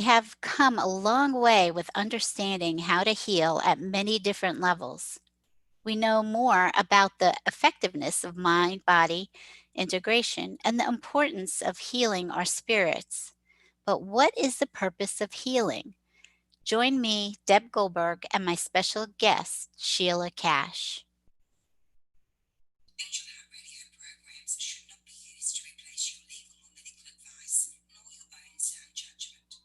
have come a long way with understanding how to heal at many different levels. We know more about the effectiveness of mind body integration and the importance of healing our spirits. But what is the purpose of healing? Join me, Deb Goldberg, and my special guest, Sheila Cash. Angel Heart Radio programs should not be used to replace your legal or medical advice, nor your own sound judgment.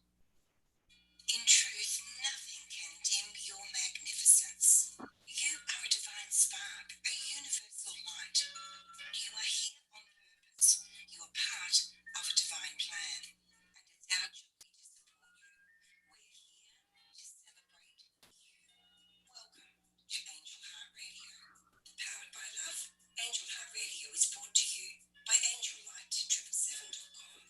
In truth, nothing can dim your magnificence. You are a divine spark, a universal light. You are here on purpose. You are part of a divine plan. And it's our joy to support you. We're here to celebrate you. Welcome to Angel Heart Radio. Powered by love, Angel Heart Radio is brought to you by AngelLight777.com.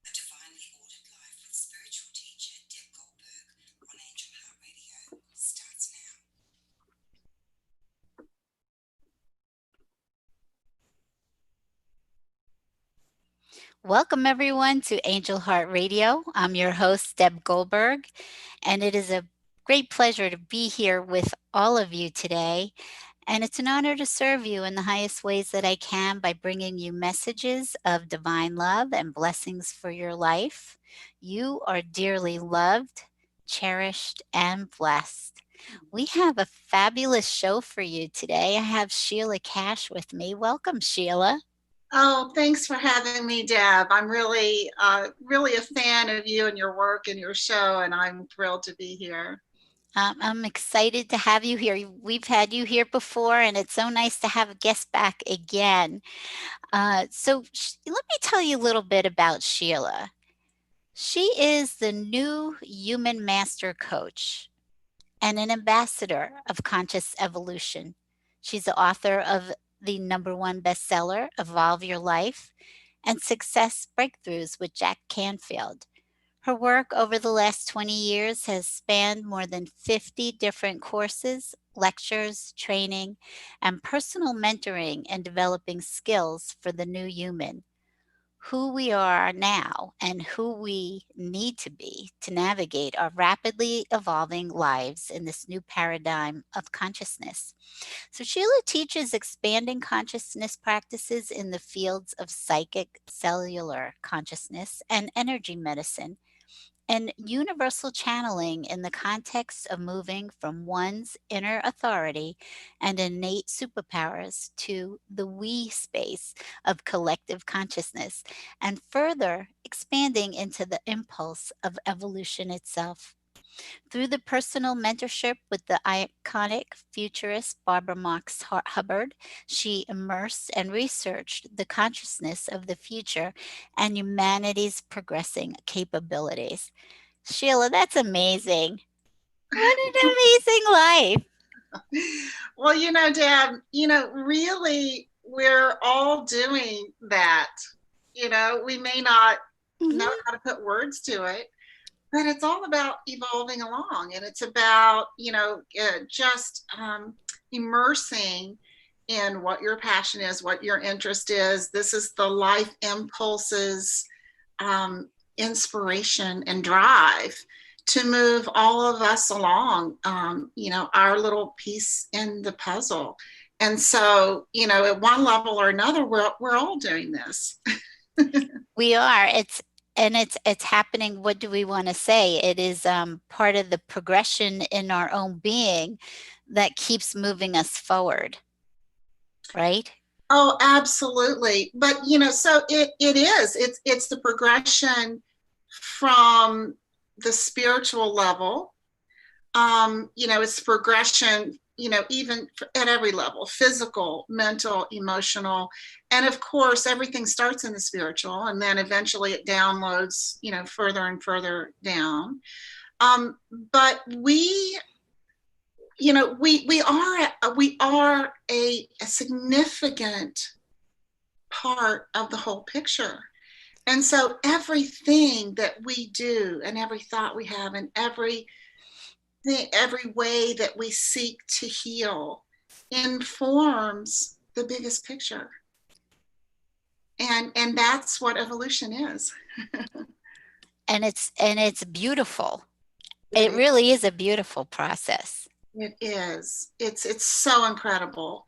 A divinely ordered life with spiritual teacher Deb Goldberg on Angel Heart Radio starts now. Welcome, everyone, to Angel Heart Radio. I'm your host, Deb Goldberg, and it is a great pleasure to be here with all of you today. And it's an honor to serve you in the highest ways that I can by bringing you messages of divine love and blessings for your life. You are dearly loved, cherished, and blessed. We have a fabulous show for you today. I have Sheila Cash with me. Welcome, Sheila. Oh, thanks for having me, Deb. I'm really a fan of you and your work and your show, and I'm thrilled to be here. I'm excited to have you here. We've had you here before, and it's so nice to have a guest back again. Let me tell you a little bit about Sheila. She is the new human master coach and an ambassador of conscious evolution. She's the author of the number one bestseller, Evolve Your Life, and Success Breakthroughs with Jack Canfield. Her work over the last 20 years has spanned more than 50 different courses, lectures, training, and personal mentoring and developing skills for the new human, who we are now and who we need to be to navigate our rapidly evolving lives in this new paradigm of consciousness. So, Sheila teaches expanding consciousness practices in the fields of psychic, cellular consciousness, and energy medicine and universal channeling in the context of moving from one's inner authority and innate superpowers to the we space of collective consciousness, and further expanding into the impulse of evolution itself. Through the personal mentorship with the iconic futurist Barbara Marx Hubbard, she immersed and researched the consciousness of the future and humanity's progressing capabilities. Sheila, that's amazing. What an amazing life. Well, Deb, really, we're all doing that. We may not know Mhm. how to put words to it, but it's all about evolving along, and it's about, just immersing in what your passion is, what your interest is. This is the life impulses, inspiration, and drive to move all of us along, our little piece in the puzzle. And so, at one level or another, we're all doing this. We are. It's happening. What do we want to say? It is part of the progression in our own being that keeps moving us forward, right? Oh, absolutely. But so it is. It's the progression from the spiritual level. It's progression, even at every level: physical, mental, emotional. And of course, everything starts in the spiritual, and then eventually it downloads, further and further down. But we are a significant part of the whole picture. And so everything that we do, and every thought we have, and every way that we seek to heal informs the biggest picture. And that's what evolution is. and it's beautiful. It It is. really is a beautiful process. It is. It's so incredible.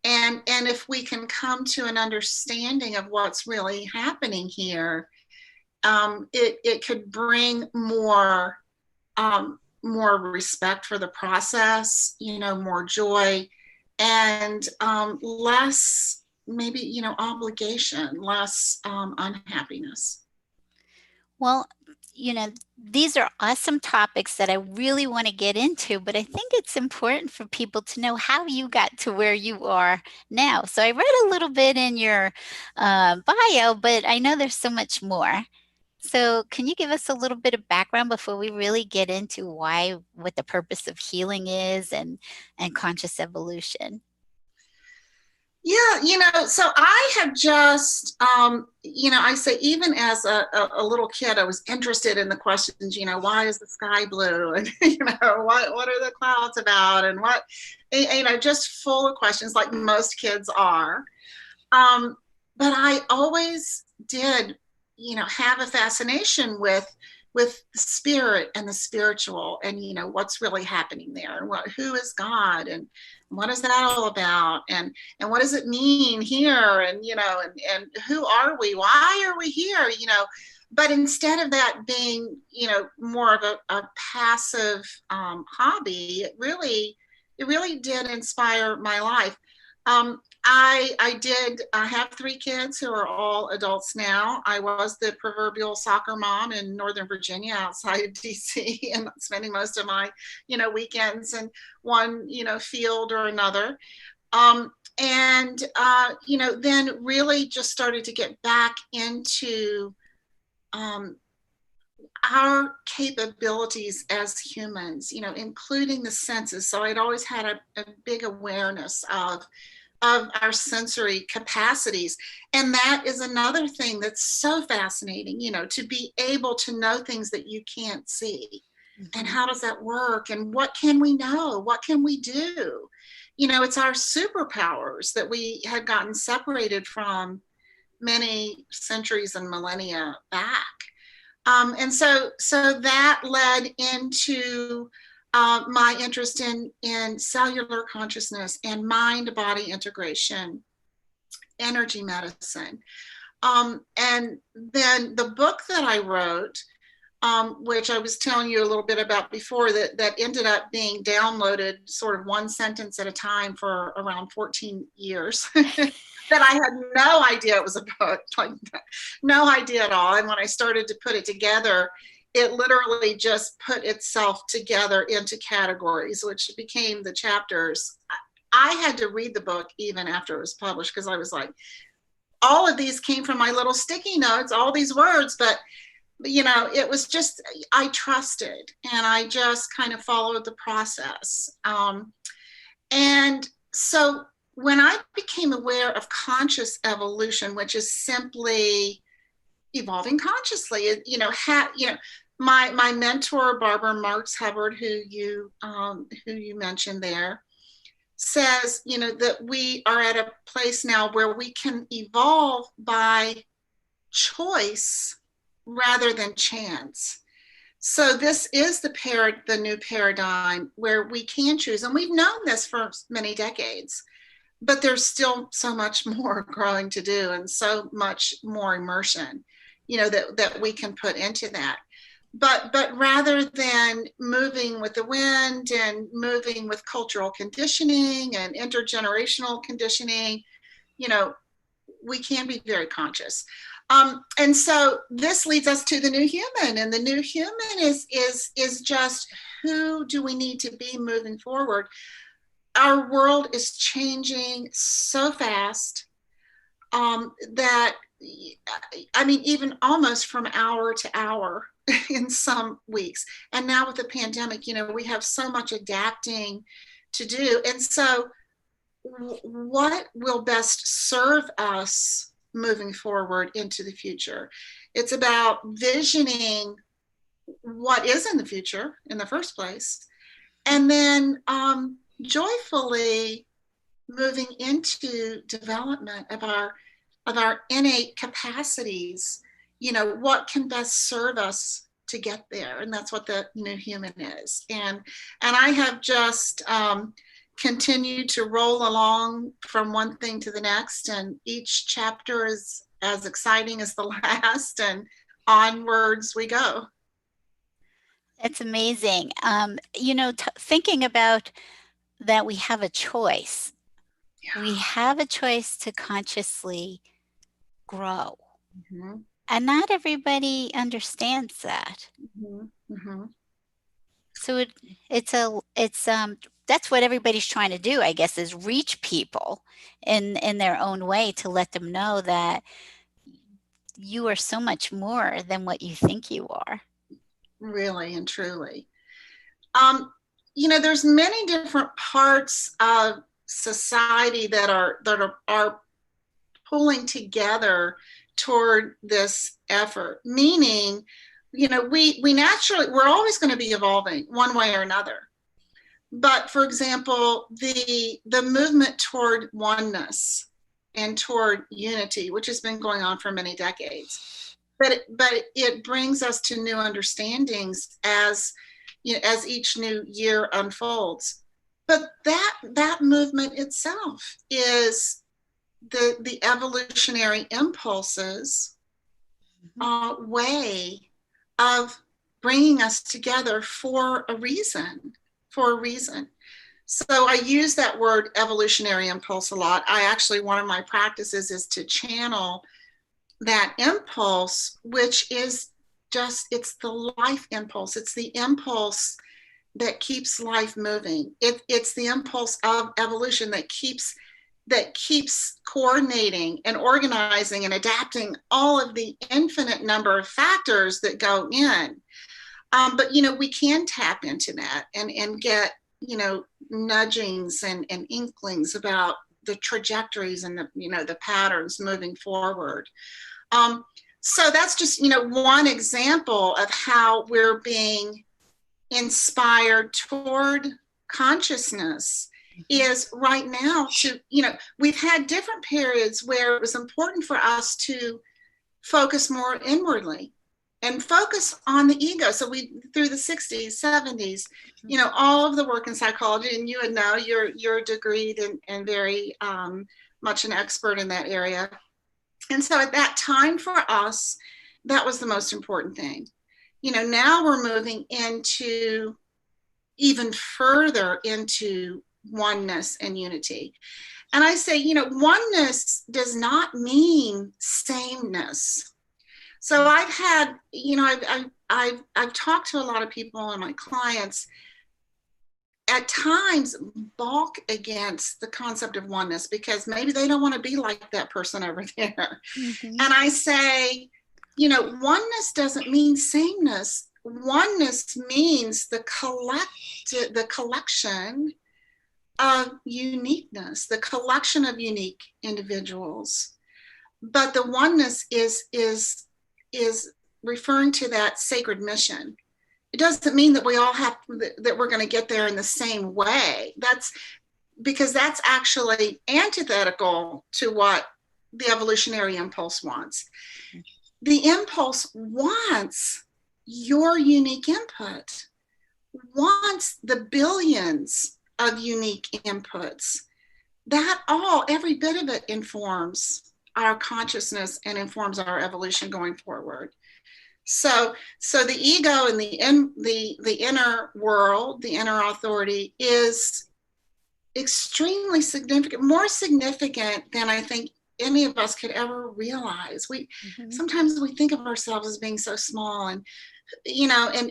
And if we can come to an understanding of what's really happening here, it could bring more respect for the process, more joy, and less maybe obligation, less unhappiness. Well, these are awesome topics that I really want to get into, but I think it's important for people to know how you got to where you are now. So I read a little bit in your bio, but I know there's so much more. So can you give us a little bit of background before we really get into what the purpose of healing is and conscious evolution? Yeah, so I have just, I say even as a little kid, I was interested in the questions, why is the sky blue? And, what are the clouds about? And just full of questions like most kids are. But I always did, have a fascination with the spirit and the spiritual and, what's really happening there and who is God and what is that all about and what does it mean here and and who are we, why are we here, but instead of that being more of a passive hobby, it really did inspire my life. I have 3 kids who are all adults now. I was the proverbial soccer mom in Northern Virginia outside of DC and spending most of my, weekends in one, field or another. Then really just started to get back into our capabilities as humans, including the senses. So I'd always had a big awareness of our sensory capacities. And that is another thing that's so fascinating, to be able to know things that you can't see. And how does that work? And what can we know? What can we do? It's our superpowers that we had gotten separated from many centuries and millennia back. And so that led into my interest in cellular consciousness and mind-body integration, energy medicine. And then the book that I wrote, which I was telling you a little bit about before, that ended up being downloaded sort of one sentence at a time for around 14 years. That I had no idea it was a book, like no idea at all. And when I started to put it together, it literally just put itself together into categories, which became the chapters. I had to read the book even after it was published because I was like, all of these came from my little sticky notes, all these words, but it was just, I trusted and I just kind of followed the process. And so when I became aware of conscious evolution, which is simply evolving consciously, my mentor Barbara Marx Hubbard, who you mentioned there, says that we are at a place now where we can evolve by choice rather than chance. So this is the new paradigm where we can choose, and we've known this for many decades, but there's still so much more growing to do and so much more immersion, that we can put into that. But rather than moving with the wind and moving with cultural conditioning and intergenerational conditioning, we can be very conscious. And so this leads us to the new human, and the new human is just, who do we need to be moving forward? Our world is changing so fast that, I mean, even almost from hour to hour in some weeks. And now with the pandemic, we have so much adapting to do. And so what will best serve us moving forward into the future? It's about visioning what is in the future in the first place, and then joyfully moving into development of our innate capacities. What can best serve us to get there, and that's what the new human is. And I have just continued to roll along from one thing to the next, and each chapter is as exciting as the last, and onwards we go. It's amazing. Thinking about that, we have a choice. We have a choice to consciously grow. Mm-hmm. And not everybody understands that. Mm-hmm. Mm-hmm. So it's that's what everybody's trying to do, I guess, is reach people in their own way to let them know that you are so much more than what you think you are. Really and truly. Um, there's many different parts of society that are pulling together toward this effort. Meaning, we naturally, we're always going to be evolving one way or another. But for example, the movement toward oneness and toward unity, which has been going on for many decades, but it brings us to new understandings as each new year unfolds. But that movement itself is the evolutionary impulses way of bringing us together for a reason. For a reason. So I use that word evolutionary impulse a lot. I actually, one of my practices is to channel that impulse, which is it's the life impulse. It's the impulse that keeps life moving. It's the impulse of evolution that keeps coordinating and organizing and adapting all of the infinite number of factors that go in. But we can tap into that and get nudgings and inklings about the trajectories and the patterns moving forward. So that's just one example of how we're being inspired toward consciousness. Is right now to we've had different periods where it was important for us to focus more inwardly and focus on the ego. So we, through the 60s, 70s, all of the work in psychology, and you would know, you're degreed and very much an expert in that area. And so at that time for us, that was the most important thing. Now we're moving into even further into oneness and unity. And I say, oneness does not mean sameness. So I've had, I've talked to a lot of people and my clients at times balk against the concept of oneness because maybe they don't want to be like that person over there. Mm-hmm. And I say, oneness doesn't mean sameness. Oneness means the collection of uniqueness, the collection of unique individuals. But the oneness is referring to that sacred mission. It doesn't mean that we all have that we're going to get there in the same way. That's because that's actually antithetical to what the evolutionary impulse wants. The impulse wants your unique input, wants the billions of unique inputs. That every bit of it informs our consciousness and informs our evolution going forward. So the ego and the inner world, the inner authority, is extremely significant, more significant than I think any of us could ever realize. Sometimes we think of ourselves as being so small, and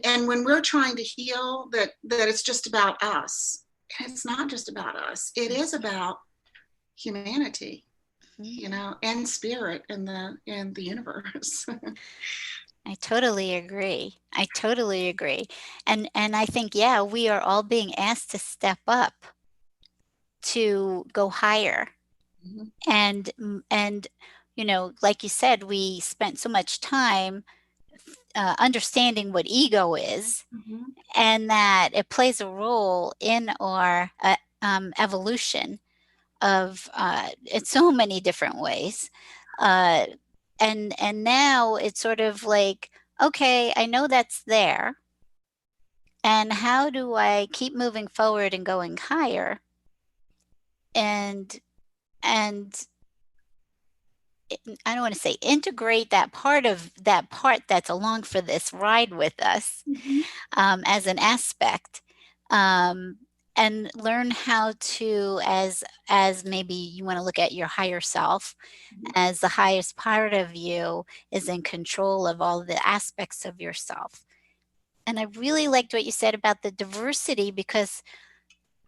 and when we're trying to heal, that it's just about us. It's not just about us. It is about humanity, and spirit in the universe. I totally agree. I totally agree. And I think, yeah, we are all being asked to step up to go higher. Mm-hmm. And like you said, we spent so much time understanding what ego is, mm-hmm. and that it plays a role in our evolution of in so many different ways. And now it's sort of like okay, I know that's there. And how do I keep moving forward and going higher? And and I don't want to say integrate that part that's along for this ride with us, Mm-hmm. as an aspect, um, and learn how to, as maybe you want to look at your higher self, as the highest part of you is in control of all the aspects of yourself. And I really liked what you said about the diversity, because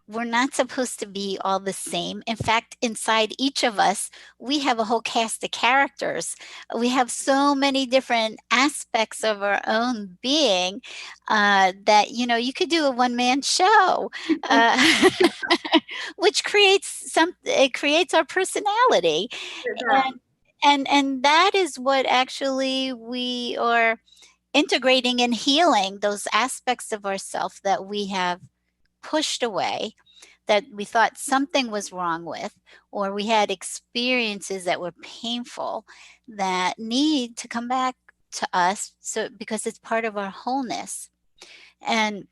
we're not supposed to be all the same. In fact, inside each of us, we have a whole cast of characters. We have so many different aspects of our own being, that, you could do a one man show, uh, which it creates our personality. It does. And that is what actually we are integrating and healing, those aspects of ourself that we have pushed away, that we thought something was wrong with, or we had experiences that were painful that need to come back to us, so because it's part of our wholeness. And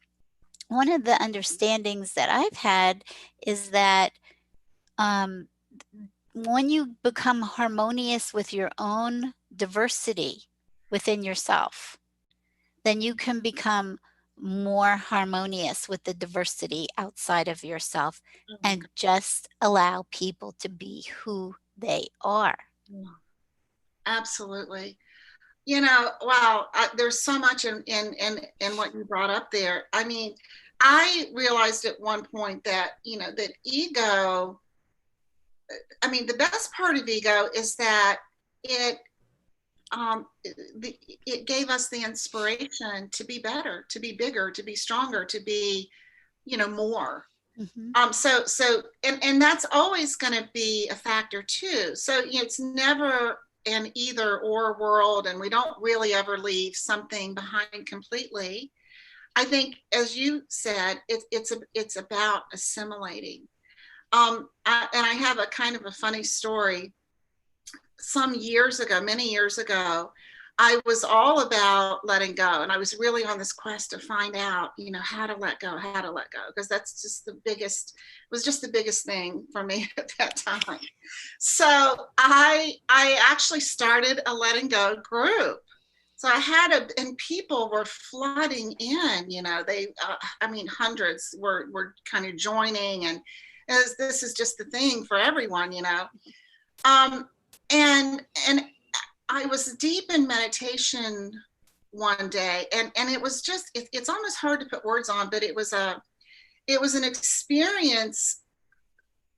one of the understandings that I've had is that, um, when you become harmonious with your own diversity within yourself, then you can become more harmonious with the diversity outside of yourself, and just allow people to be who they are. Absolutely. Wow, there's so much in what you brought up there. I mean, I realized at one point that, that ego, I mean, the best part of ego is that it, it gave us the inspiration to be better, to be bigger, to be stronger, to be, more. Mm-hmm. And that's always going to be a factor too. So it's never an either or world, and we don't really ever leave something behind completely. I think, as you said, it's about assimilating. And I have a kind of a funny story. Some years ago, many years ago, I was all about letting go. And I was really on this quest to find out, how to let go, because that's just was just the biggest thing for me at that time. So I actually started a letting go group. So and people were flooding in, I mean, hundreds were kind of joining, and this is just the thing for everyone, Um, and I was deep in meditation one day, and it was just it's almost hard to put words on, but it was an experience.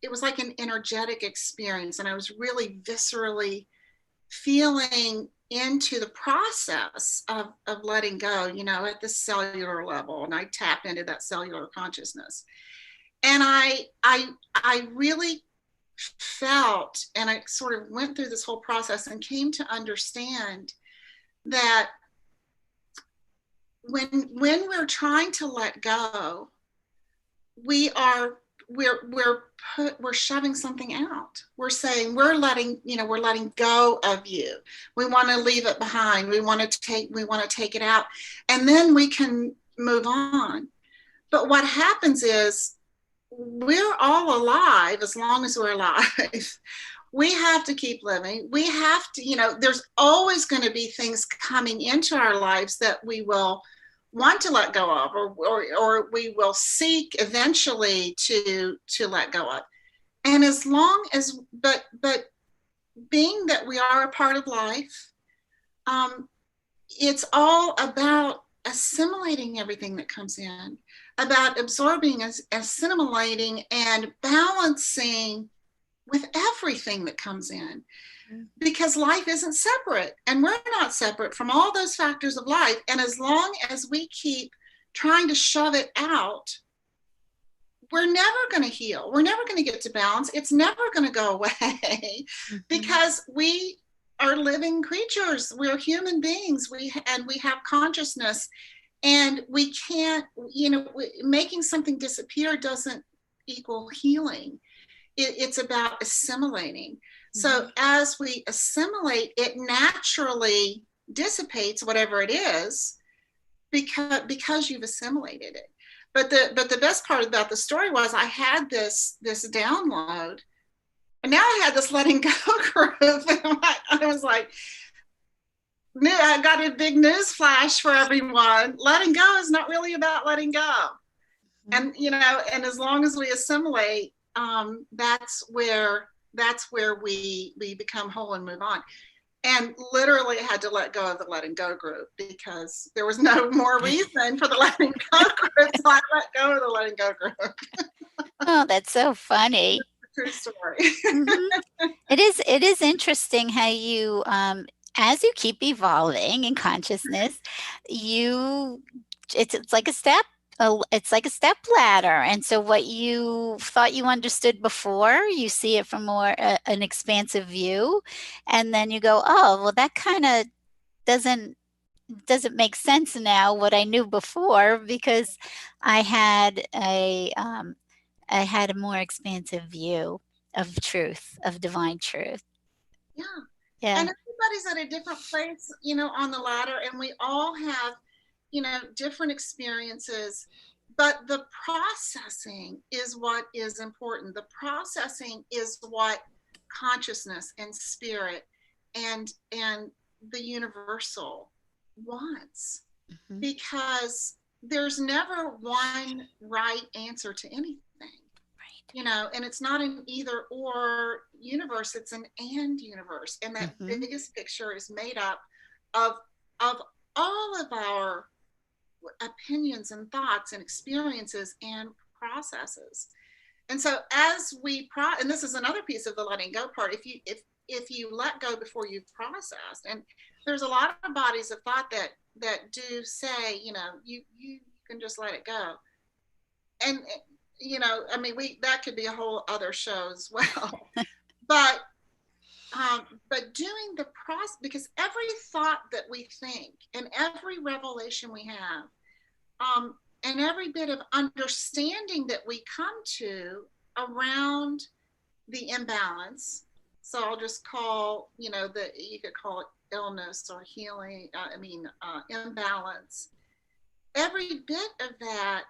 It was like an energetic experience, and I was really viscerally feeling into the process of letting go, at the cellular level, and I tapped into that cellular consciousness, and I really felt, and I sort of went through this whole process and came to understand that when we're trying to let go, we are we're shoving something out. We're saying we're letting go of you. We want to leave it behind. We want to take it out, and then we can move on. But what happens is, we're all alive as long as we're alive. We have to keep living. We have to, there's always going to be things coming into our lives that we will want to let go of, or we will seek eventually to let go of. And as long as, but being that we are a part of life, it's all about assimilating everything that comes in, about absorbing, assimilating, and balancing with everything that comes in. Because life isn't separate, and we're not separate from all those factors of life. And as long as we keep trying to shove it out, we're never going to heal. We're never going to get to balance. It's never going to go away, because we are living creatures. We're human beings. We have consciousness, and we can't, making something disappear doesn't equal healing. It's about assimilating. So as we assimilate, it naturally dissipates whatever it is because you've assimilated it. But the best part about the story was I had this download, and now I had this letting go group. And I was like, I got a big news flash for everyone. Letting go is not really about letting go. And and as long as we assimilate, that's where we become whole and move on. And literally I had to let go of the letting go group because there was no more reason for the letting go group. So I let go of the letting go group. Oh, that's so funny. True story. Mhm. It is interesting how you, as you keep evolving in consciousness, you it's like a step, it's like a step ladder. And so what you thought you understood before, you see it from more an expansive view, and then you go, oh, well, that kind of doesn't doesn't make sense now what I knew before because I had a I had a more expansive view of truth, of divine truth. Yeah. Yeah. And everybody's at a different place, on the ladder, and we all have, different experiences. But the processing is what is important. The processing is what consciousness and spirit and the universal wants, Mhm. because there's never one right answer to anything. Right. And it's not an either or universe, it's an and universe. And that Mhm. biggest picture is made up of of all of our opinions and thoughts and experiences and processes. And so as and this is another piece of the letting go part, if you let go before you've processed, and there's a lot of bodies of thought that do say, you can just let it go. And I mean, we that could be a whole other show as well. but but doing the process, because every thought that we think and every revelation we have, and every bit of understanding that we come to around the imbalance, so I'll just call, you could call it illness or healing, imbalance, every bit of that,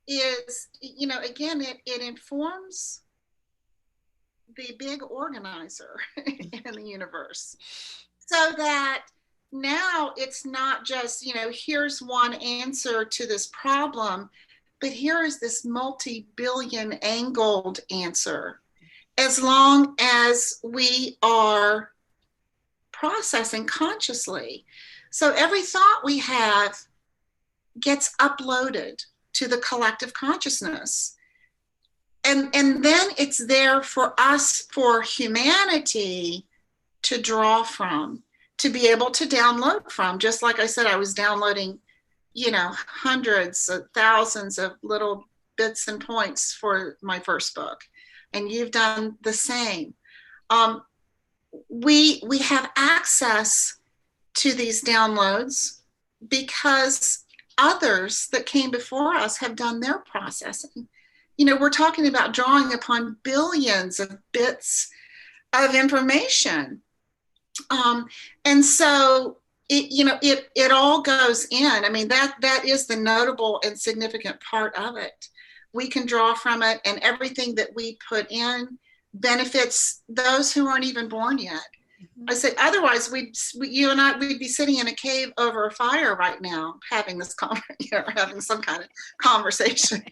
is, again, it informs the big organizer in the universe, so that now it's not just, here's one answer to this problem, but here is this multi-billion angled answer, as long as we are processing consciously. So every thought we have gets uploaded to the collective consciousness. And then it's there for us, for humanity, to draw from, to be able to download from. Just like I said, I was downloading, hundreds of thousands of little bits and points for my first book. And you've done the same. We have access to these downloads because others that came before us have done their processing. We're talking about drawing upon billions of bits of information. And so it all goes in. I mean, that is the notable and significant part of it. We can draw from it, and everything that we put in benefits those who aren't even born yet. I say, otherwise, you and I, we'd be sitting in a cave over a fire right now, having this having some kind of conversation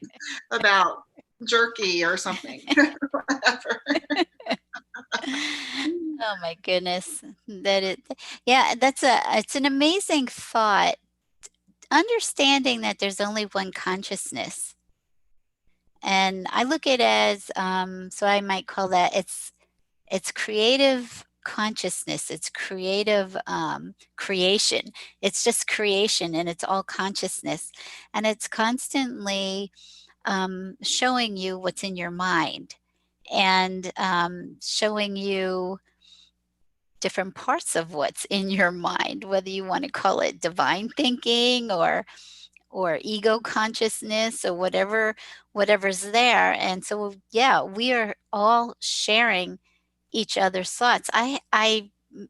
about jerky or something, whatever. Oh my goodness. That it Yeah, it's an amazing thought. Understanding that there's only one consciousness. And I look at it as, so I might call that it's creative consciousness, it's creative creation. It's just creation and it's all consciousness. And it's constantly showing you what's in your mind and showing you different parts of what's in your mind, whether you want to call it divine thinking or ego consciousness or whatever's there. And so yeah, we are all sharing each other's thoughts.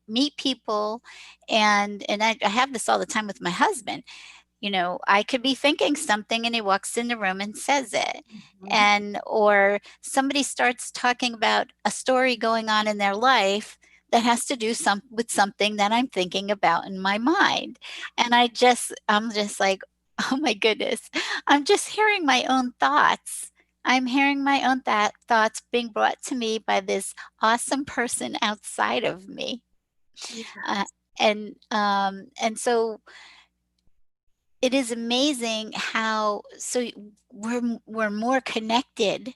meet people, and I have this all the time with my husband. You know, I could be thinking something and he walks in the room and says it. Mhm. And or somebody starts talking about a story going on in their life that has to do with something that I'm thinking about in my mind. And I'm just like, oh my goodness, I'm just hearing my own thoughts. I'm hearing my own thoughts being brought to me by this awesome person outside of me. Yeah, Uh, and so it is amazing how we're more connected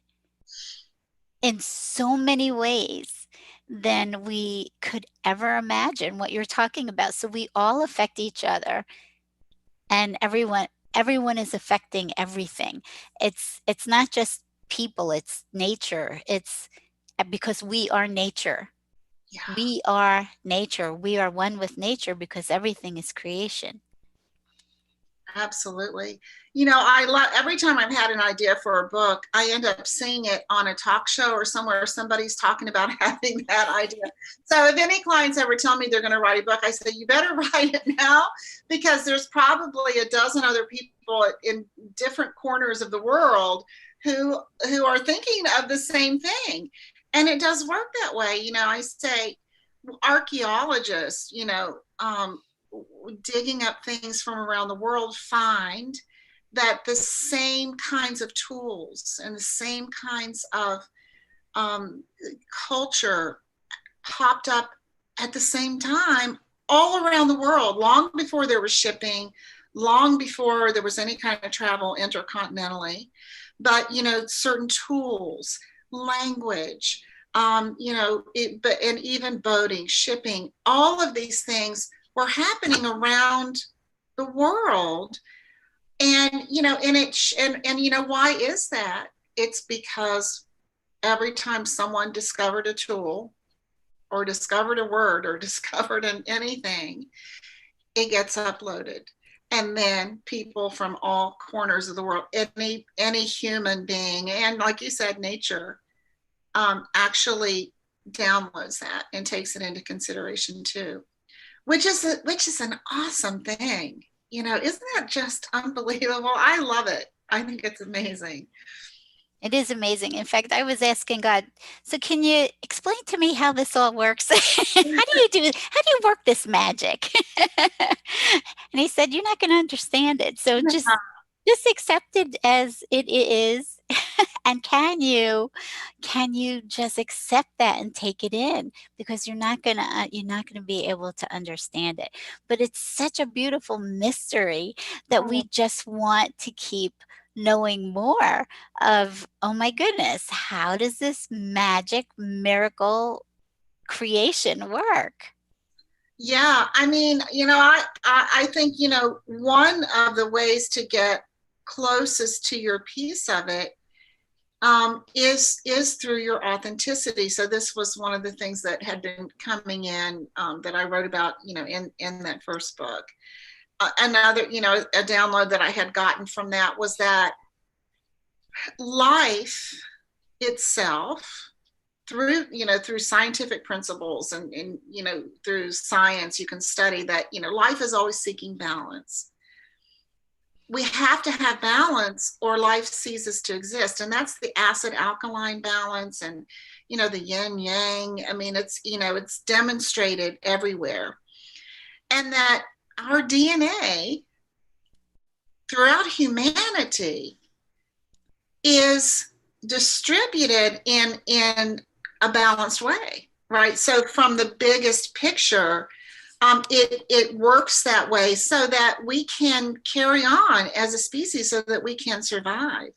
in so many ways than we could ever imagine what you're talking about. So we all affect each other, and everyone is affecting everything. It's not just people, it's nature. It's because we are nature. yeah. We are nature. We are one with nature because everything is creation. Absolutely. You know, I love every time I've had an idea for a book, I end up seeing it on a talk show or somewhere somebody's talking about having that idea. So if any clients ever tell me they're going to write a book, I say, you better write it now because there's probably a dozen other people in different corners of the world who are thinking of the same thing. And it does work that way. You know, I say archaeologists, digging up things from around the world find that the same kinds of tools and the same kinds of um, culture popped up at the same time all around the world, long before there was shipping, long before there was any kind of travel intercontinentally. But, certain tools, language, and even boating, shipping, all of these things were happening around the world. And, why is that? It's because every time someone discovered a tool or discovered a word or discovered anything, it gets uploaded. And then people from all corners of the world, any human being, and like you said, nature, actually downloads that and takes it into consideration too, which is an awesome thing. Isn't that just unbelievable? I love it. I think it's amazing. It is amazing. In fact, I was asking God, so can you explain to me how this all works? How do you work this magic? And he said, you're not going to understand it. So just accept it as it is. And can you just accept that and take it in, because you're not going to be able to understand it. But it's such a beautiful mystery that we just want to keep knowing more of. Oh my goodness, how does this magic miracle creation work? Yeah, I mean, I think, one of the ways to get closest to your piece of it is through your authenticity. So this was one of the things that had been coming in, that I wrote about, in that first book. Another, a download that I had gotten from that was that life itself, through scientific principles, and through science, you can study that, life is always seeking balance. We have to have balance or life ceases to exist, and that's the acid alkaline balance, and the yin yang. I mean, it's demonstrated everywhere. And that our DNA throughout humanity is distributed in a balanced way, right? So from the biggest picture, it works that way so that we can carry on as a species, so that we can survive.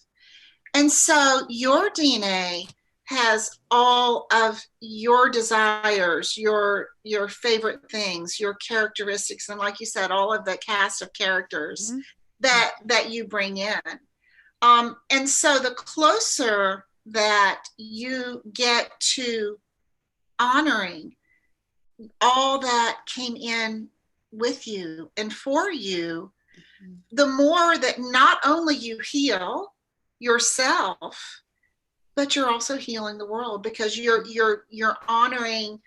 And so your DNA has all of your desires, your favorite things, your characteristics, and like you said, all of the cast of characters Mhm. that you bring in. And so the closer that you get to honoring all that came in with you and for you, Mhm. the more that not only you heal yourself, but you're also healing the world, because you're honoring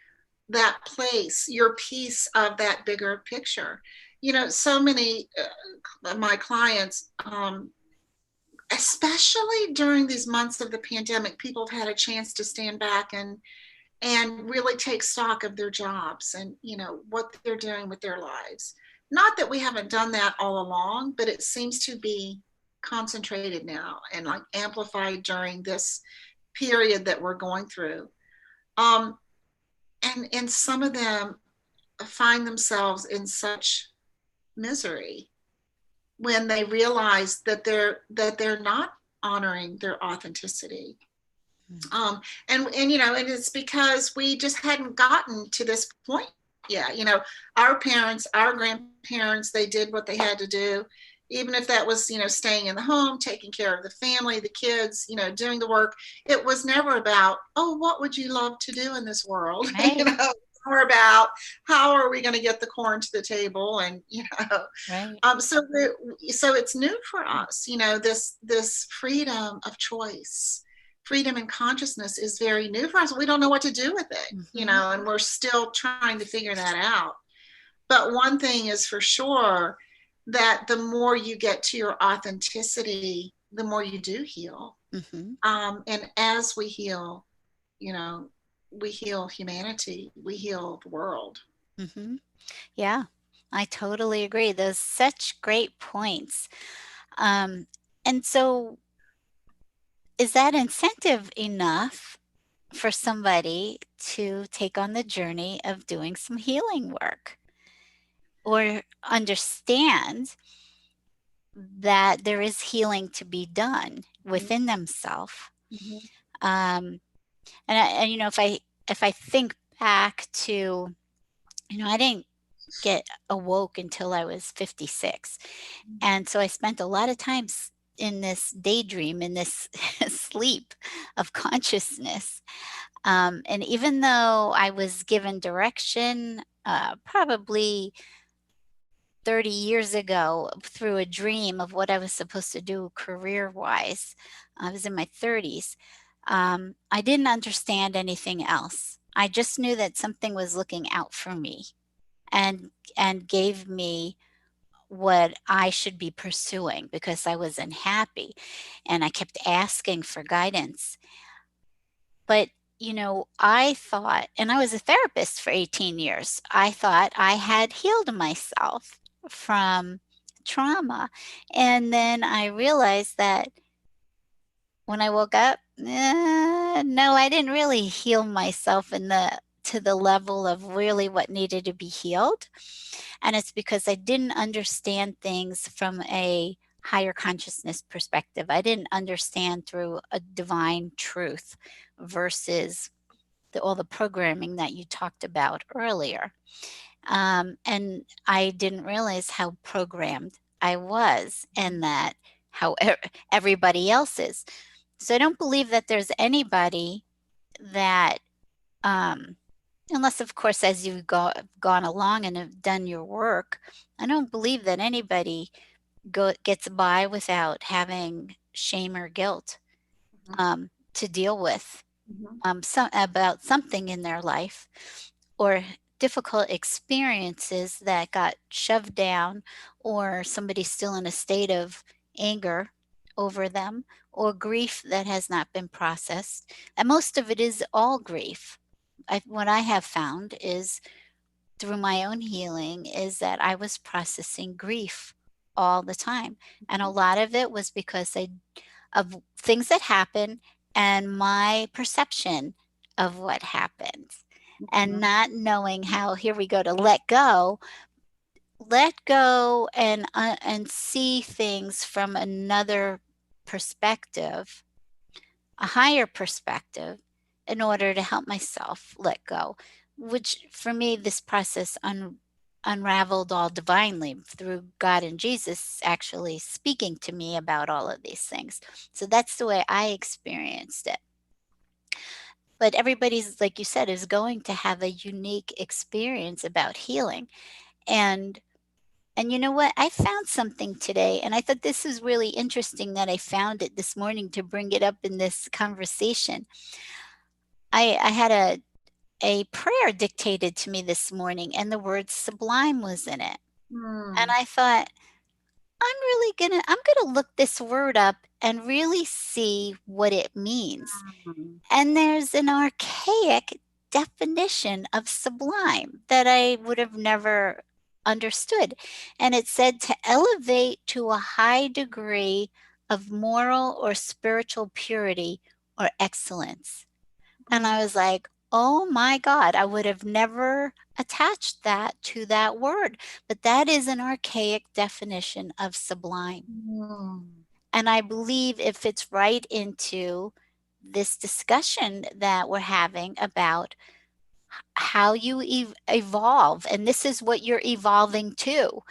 that place, your piece of that bigger picture. So many of my clients, especially during these months of the pandemic, people have had a chance to stand back and really take stock of their jobs and what they're doing with their lives. Not that we haven't done that all along, but it seems to be concentrated now and like amplified during this period that we're going through. um, and some of them find themselves in such misery when they realize that they're not honoring their authenticity. And it's because we just hadn't gotten to this point yet. Our parents, our grandparents, they did what they had to do, even if that was staying in the home, taking care of the family, the kids, doing the work. It was never about, oh, what would you love to do in this world? Right, More about how are we going to get the corn to the table, and right. so it's new for us. This freedom of choice, freedom and consciousness is very new for us. We don't know what to do with it, Mhm. and we're still trying to figure that out. But one thing is for sure, that the more you get to your authenticity, the more you do heal. Mhm. And as we heal, you know, we heal humanity, we heal the world. Mhm. Yeah, I totally agree. Those such great points. Um, and so is that incentive enough for somebody to take on the journey of doing some healing work or understand that there is healing to be done within themselves? Mm-hmm. Um, and if I think back to, I didn't get awoke until I was 56. And so I spent a lot of time in this daydream, in this sleep of consciousness. And even though I was given direction, probably 30 years ago through a dream of what I was supposed to do career wise, I was in my 30s. I didn't understand anything else. I just knew that something was looking out for me and gave me what I should be pursuing because I was unhappy and I kept asking for guidance. But, I thought, and I was a therapist for 18 years, I thought I had healed myself from trauma. And then I realized that when I woke up, no, I didn't really heal myself to the level of really what needed to be healed. And it's because I didn't understand things from a higher consciousness perspective. I didn't understand through a divine truth versus all the programming that you talked about earlier. And I didn't realize how programmed I was and that how everybody else is. So I don't believe that there's anybody that, um, unless of course as you've gone along and have done your work, I don't believe that anybody gets by without having shame or guilt to deal with, Mm-hmm. about something in their life or difficult experiences that got shoved down, or somebody's still in a state of anger over them, or grief that has not been processed. And most of it is all grief. What I have found is through my own healing is that I was processing grief all the time. And a lot of it was because of things that happen and my perception of what happens and not knowing how, here we go, to let go and see things from another perspective, a higher perspective, in order to help myself let go, which for me, this process unraveled all divinely through God and Jesus actually speaking to me about all of these things. So that's the way I experienced it. But everybody's, like you said, is going to have a unique experience about healing. And and you know what? I found something today, and I thought this is really interesting that I found it this morning to bring it up in this conversation. I had a prayer dictated to me this morning, and the word sublime was in it. And Mm, I thought, I'm gonna look this word up and really see what it means. mm, And there's an archaic definition of sublime that I would have never understood. And it said to elevate to a high degree of moral or spiritual purity or excellence. And mm, I was like, oh my God, I would have never attached that to that word. But that is an archaic definition of sublime. mm, And I believe it fits right into this discussion that we're having about how you evolve. And this is what you're evolving to.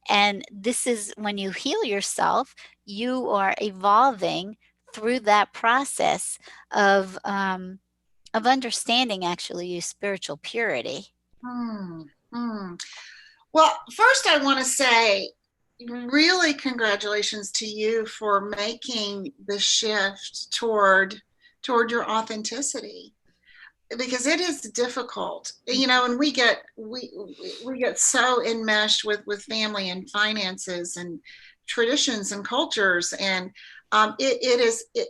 And this is when you heal yourself, you are evolving through that process of, um, of understanding actually your spiritual purity. mm, mm. Well, first, I want to say really congratulations to you for making the shift toward your authenticity, because it is difficult, and we get so enmeshed with family and finances and traditions and cultures, and it is it,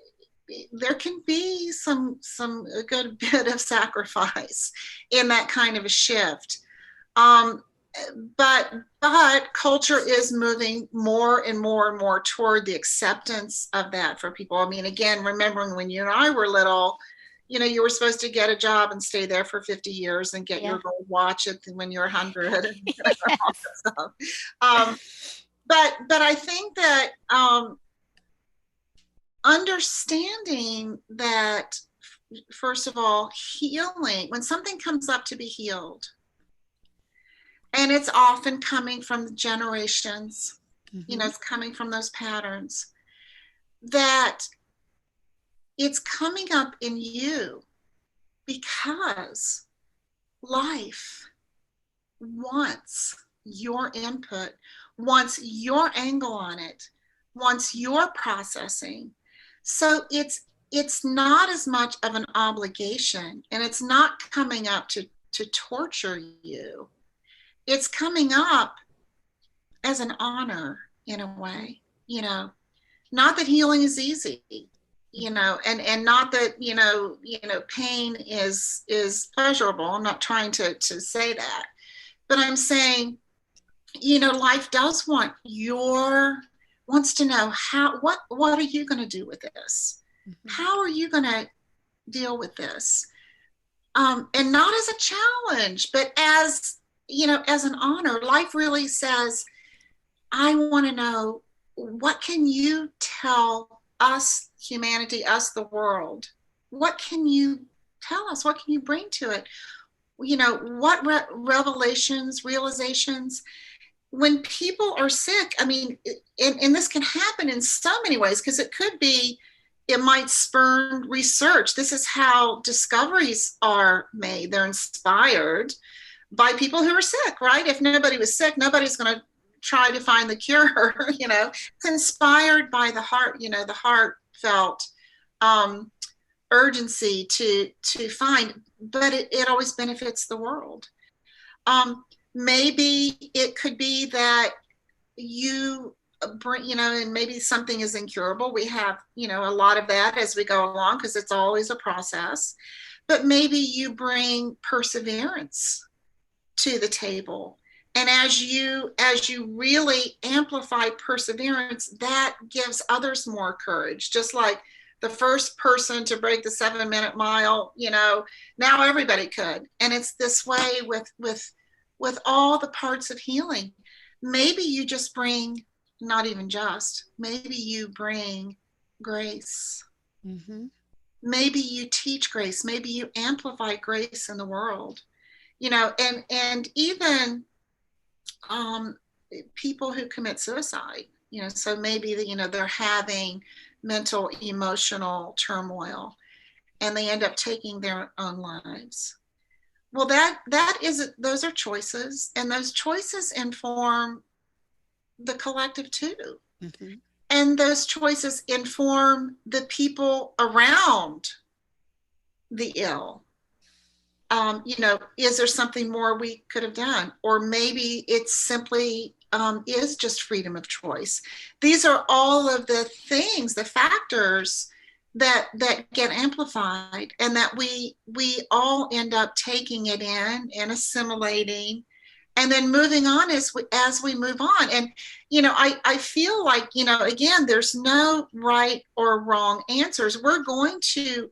there can be some a good bit of sacrifice in that kind of a shift. um, but culture is moving more and more and more toward the acceptance of that for people. I mean, again, remembering when you and I were little, you were supposed to get a job and stay there for 50 years and get Yeah. your gold watch when you're 100 and all Yes. that stuff. Um, but I think that understanding that, first of all, healing, when something comes up to be healed, and it's often coming from the generations, Mm-hmm. it's coming from those patterns, that it's coming up in you because life wants your input, wants your angle on it, wants your processing. So it's not as much of an obligation, and it's not coming up to torture you. It's coming up as an honor in a way, you know, not that healing is easy, and not that, pain is pleasurable. I'm not trying to say that, but I'm saying, life does wants to know what are you going to do with this? Mm-hmm. How are you going to deal with this? And not as a challenge, but as an honor. Life really says, I want to know, what can you tell us, humanity, us, the world? What can you tell us? What can you bring to it? What revelations, realizations? When people are sick, I mean, and this can happen in so many ways, because it might spur research. This is how discoveries are made. They're inspired by people who are sick, right? If nobody was sick, nobody's going to try to find the cure. It's inspired by the heart, the heartfelt um, urgency to find, but it always benefits the world. Maybe it could be that you bring, and maybe something is incurable. We have, a lot of that as we go along, because it's always a process. But maybe you bring perseverance to the table, and as you really amplify perseverance, that gives others more courage. Just like the first person to break the 7-minute mile, now everybody could. And it's this way with all the parts of healing. Maybe you just bring, not even just, maybe you bring grace. Mm-hmm. Maybe you teach grace. Maybe you amplify grace in the world. And even um, people who commit suicide. So maybe they're having mental, emotional turmoil, and they end up taking their own lives. Well, that is those are choices, and those choices inform the collective too. Mm-hmm. And those choices inform the people around the ill. Is there something more we could have done? Or maybe it's simply is just freedom of choice. These are all of the things, the factors that get amplified, and that we all end up taking it in and assimilating, and then moving on as we move on. And I feel like, again, there's no right or wrong answers. We're going to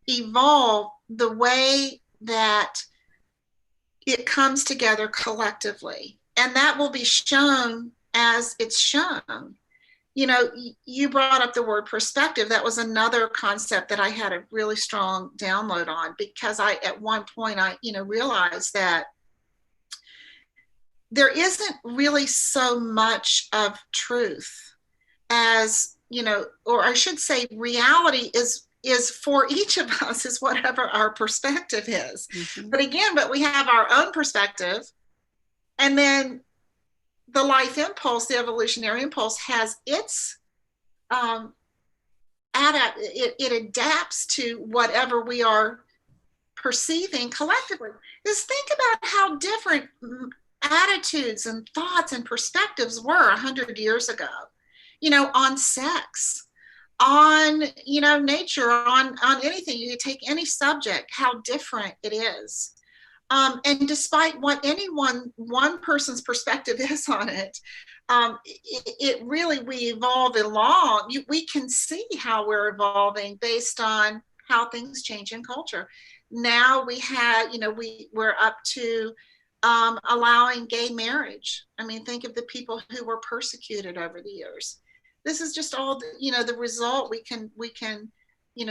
evolve the way that it comes together collectively, and that will be shown as it's shown. You brought up the word perspective. That was another concept that I had a really strong download on, because at one point I realized that there isn't really so much of truth as, or I should say reality is for each of us, is whatever our perspective is. Mm-hmm. But we have our own perspective, and then the life impulse, the evolutionary impulse, has its it adapts to whatever we are perceiving collectively. Just think about how different attitudes and thoughts and perspectives were 100 years ago, on sex, on nature, on anything. You take any subject, how different it is. And despite what one person's perspective is on it, it really, we evolve along. We can see how we're evolving based on how things change in culture. Now we have, we're up to allowing gay marriage. I mean, think of the people who were persecuted over the years. This is just all the result. We can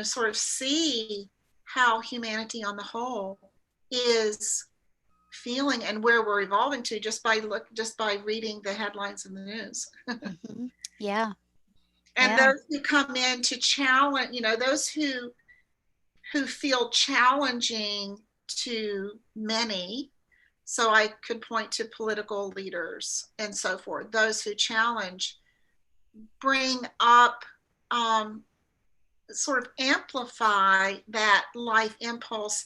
sort of see how humanity on the whole is feeling and where we're evolving to just by reading the headlines in the news. Mm-hmm. Yeah. And those who come in to challenge, those who feel challenging to many. So I could point to political leaders and so forth. Those who challenge bring up, sort of amplify that life impulse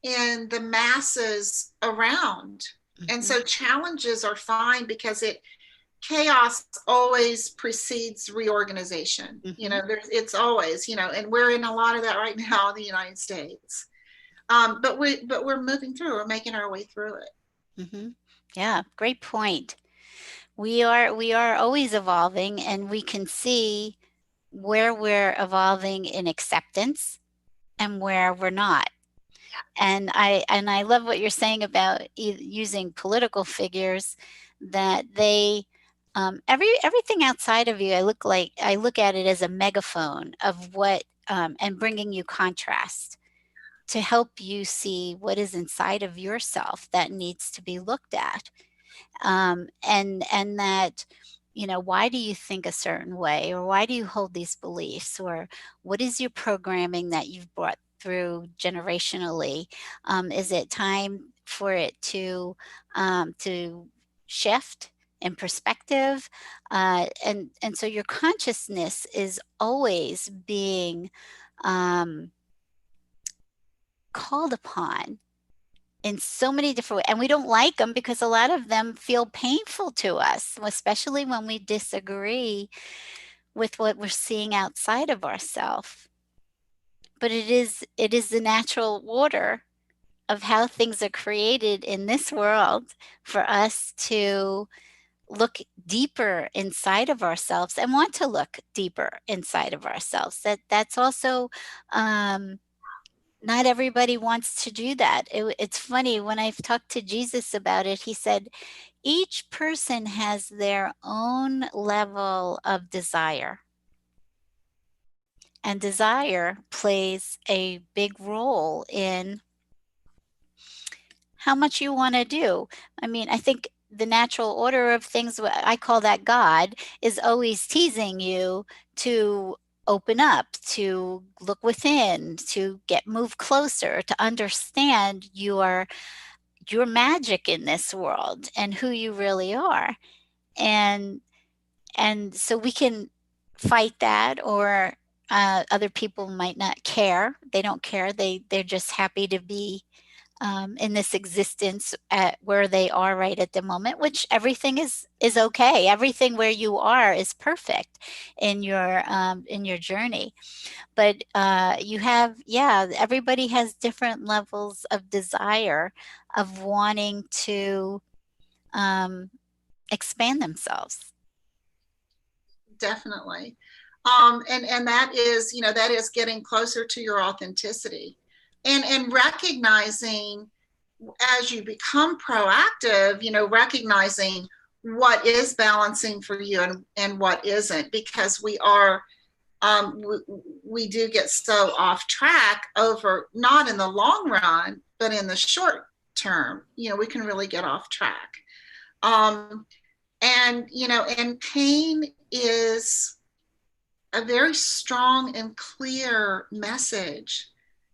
in the masses around. Mm-hmm. And so challenges are fine, because chaos always precedes reorganization. Mm-hmm. It's always, and we're in a lot of that right now in the United States. But we're moving through. We're making our way through it. Mm-hmm. Yeah, great point. We are always evolving, and we can see where we're evolving in acceptance and where we're not. And I love what you're saying about using political figures, that they everything outside of you, I look at it as a megaphone of what and bringing you contrast to help you see what is inside of yourself that needs to be looked at. And that, why do you think a certain way, or why do you hold these beliefs, or what is your programming that you've brought through generationally? Is it time for it to shift in perspective? And so your consciousness is always being called upon in so many different ways. And we don't like them because a lot of them feel painful to us, especially when we disagree with what we're seeing outside of ourselves. But it is the natural order of how things are created in this world for us to look deeper inside of ourselves and want to look deeper inside of ourselves. That's also not everybody wants to do that. It's funny, when I've talked to Jesus about it, he said, each person has their own level of desire. And desire plays a big role in how much you want to do. I mean, I think the natural order of things, I call that God, is always teasing you to open up, to look within, to move closer, to understand your magic in this world and who you really are. And so we can fight that, or other people might not care. They don't care. They're just happy to be in this existence at where they are right at the moment, which everything is okay. Everything where you are is perfect in your journey. But you have, yeah, everybody has different levels of desire of wanting to um, expand themselves. Definitely. And that is, that is getting closer to your authenticity, and recognizing as you become proactive, recognizing what is balancing for you and what isn't, because we do get so off track over, not in the long run, but in the short term, we can really get off track. Um, and pain is a very strong and clear message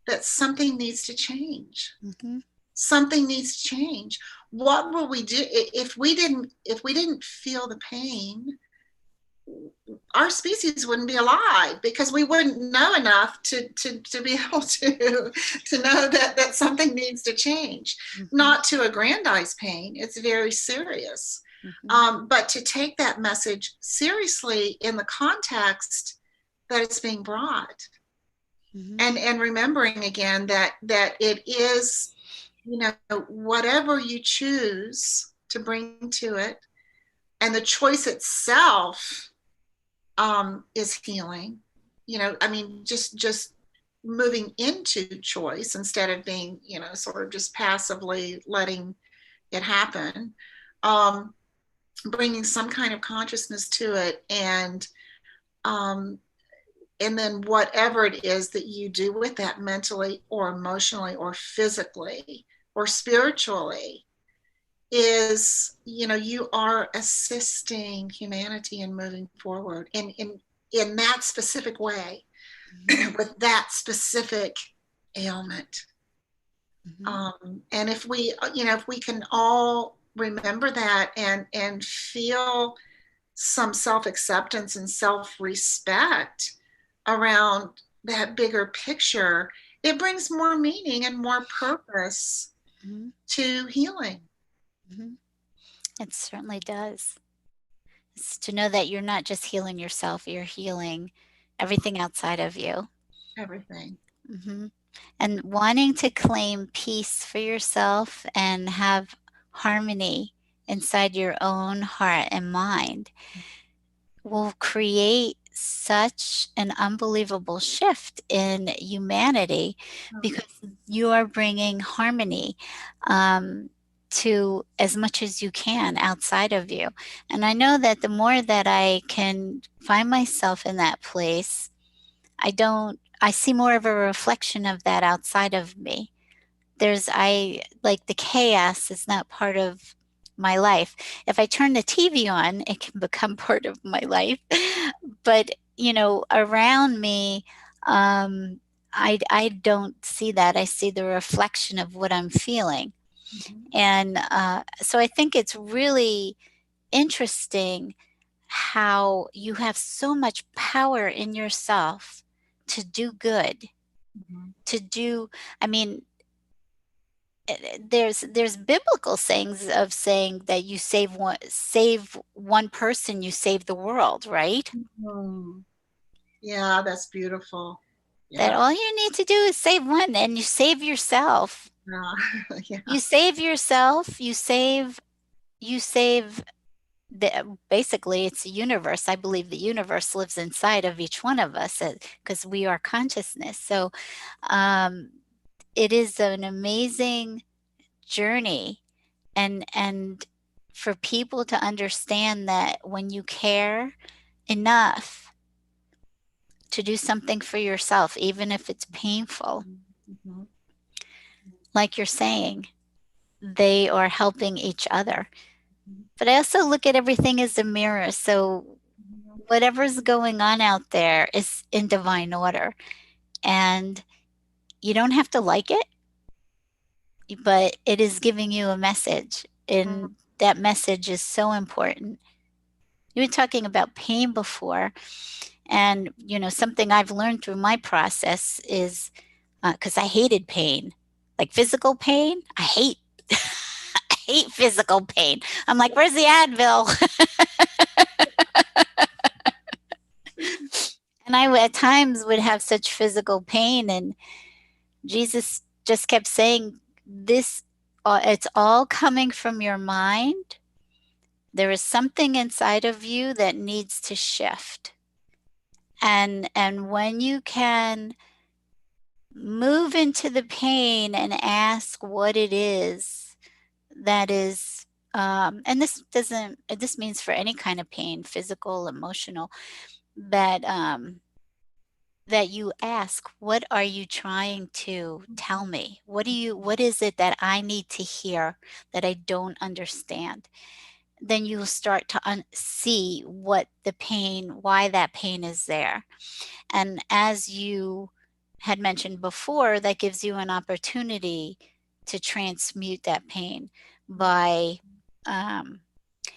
that something needs to change. Mm-hmm. Something needs to change. What will we do if we didn't feel the pain? Our species wouldn't be alive, because we wouldn't know enough to be able to know that something needs to change. Mm-hmm. Not to aggrandize pain, it's very serious. Mm-hmm. But to take that message seriously in the context that it's being brought, Mm-hmm. and remembering again that it is, whatever you choose to bring to it, and the choice itself is healing. I mean, just moving into choice instead of being, sort of just passively letting it happen. Um, Bringing some kind of consciousness to it, um, and then whatever it is that you do with that, mentally or emotionally or physically or spiritually, is, you are assisting humanity in moving forward in that specific way, Mm-hmm. with that specific ailment. Mm-hmm. And if we can all remember that, and feel some self-acceptance and self-respect around that bigger picture, it brings more meaning and more purpose Mm-hmm. to healing. Mm-hmm. It certainly does. It's to know that you're not just healing yourself, you're healing everything outside of you. Everything. Hmm. And wanting to claim peace for yourself and have harmony inside your own heart and mind will create such an unbelievable shift in humanity, Oh, because you are bringing harmony um, to as much as you can outside of you. And I know that the more that I can find myself in that place, I see more of a reflection of that outside of me. I like the chaos is not part of my life. If I turn the TV on, it can become part of my life. But, around me, um, I don't see that. I see the reflection of what I'm feeling. mhm. And so I think it's really interesting how you have so much power in yourself to do good, Mhm. to do, I mean, there's biblical sayings of saying that you save one person, you save the world, right? Mhm. Yeah, that's beautiful. That Yeah. all you need to do is save one and you save yourself. Yeah. Yeah. You save yourself, you save basically it's the universe. I believe the universe lives inside of each one of us because we are consciousness. So um, it is an amazing journey, and for people to understand that when you care enough to do something for yourself, even if it's painful, Mhm. like you're saying, they are helping each other. Mhm. But I also look at everything as a mirror. So Mhm. whatever's going on out there is in divine order. And you don't have to like it, but it is giving you a message. Mhm. And that message is so important. You were talking about pain before. And, something I've learned through my process is because I hated pain. Like physical pain, I hate I hate physical pain. I'm like, where's the Advil? And I at times would have such physical pain, and Jesus just kept saying, "This, it's all coming from your mind. There is something inside of you that needs to shift." And when you can move into the pain and ask what it is that is, and this means for any kind of pain, physical, emotional, that that you ask, what are you trying to tell me? What is it that I need to hear that I don't understand? Then you'll start to see what the pain, why that pain is there. And as you had mentioned before, that gives you an opportunity to transmute that pain by um,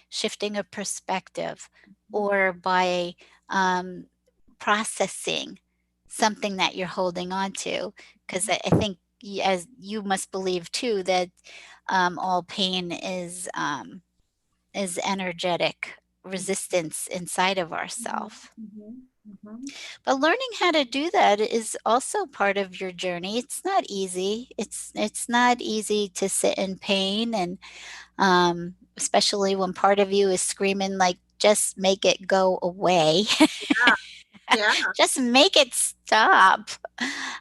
shifting a perspective, or by um, processing something that you're holding on to. Because I think, as you must believe too, that all pain is energetic resistance inside of ourself. But learning how to do that is also part of your journey. It's not easy. It's not easy to sit in pain, and especially when part of you is screaming like, just make it go away. Yeah. Just make it stop.